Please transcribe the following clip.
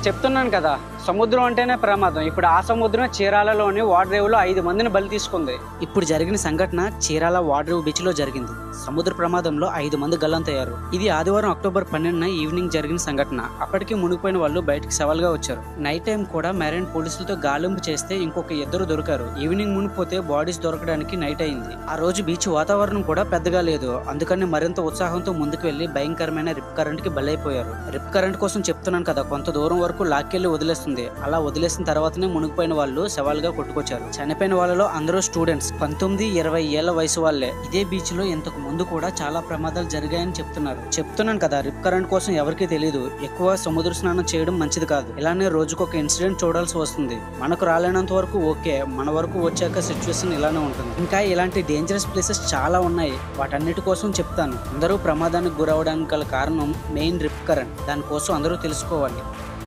చెప్తున్నాను కదా, సముద్రం అంటేనే ప్రమాదం. ఇప్పుడు ఆ సముద్రం చీరాలలోని వాడరేవులో 5 మందిని బలి తీసుకుంది. ఇప్పుడు జరిగిన సంఘటన చీరాల వాడరేవు బీచ్ లో జరిగింది. సముద్ర ప్రమాదంలో 5 మంది గల్లంతయ్యారు. ఇది ఆదివారం అక్టోబర్ 12న ఈవినింగ్ జరిగిన సంఘటన. అప్పటికి మునిగిపోయిన వాళ్ళు బయటకు సవాల్గా వచ్చారు. నైట్ టైం కూడా మెరైన్ పోలీసులతో గాలింపు చేస్తే ఇంకొక 2 దొరికారు. ఈవినింగ్ మునిగిపోతే బాడీస్ దొరకడానికి నైట్ అయింది. ఆ రోజు బీచ్ వాతావరణం కూడా పెద్దగా లేదు. అందుకని మరింత ఉత్సాహంతో ముందుకు వెళ్లి భయంకరమైన రిప్ కరెంట్ కి బలైపోయారు. రిప్ కరెంట్ కోసం చెప్తున్నాను కదా, కొంత దూరం వరకు లాక్కెళ్లి వదిలేస్తుంది. అలా వదిలేసిన తర్వాతనే మునిగిపోయిన వాళ్ళు శవాలుగా కొట్టుకొచ్చారు. చనిపోయిన వాళ్ళలో అందరూ స్టూడెంట్స్, 19-20 ఏళ్ల వయసు వాళ్ళే. ఇదే బీచ్ లో ఇంతకు ముందు కూడా చాలా ప్రమాదాలు జరిగాయని చెప్తున్నాను కదా, రిప్ కరెంట్ కోసం ఎవరికీ తెలియదు. ఎక్కువ సముద్ర స్నానం చేయడం మంచిది కాదు. ఇలానే రోజుకొక ఇన్సిడెంట్ చూడాల్సి వస్తుంది. మనకు రాలేనంత వరకు ఓకే, మన వరకు వచ్చాక సిచ్యువేషన్ ఇలానే ఉంటుంది. ఇంకా ఇలాంటి డేంజరస్ ప్లేసెస్ చాలా ఉన్నాయి. వాటన్నిటి కోసం చెప్తాను. అందరూ ప్రమాదానికి గురవడానికి గల కారణం మెయిన్ రిప్ కరెంట్. దానికోసం అందరూ తెలుసుకోవాలి.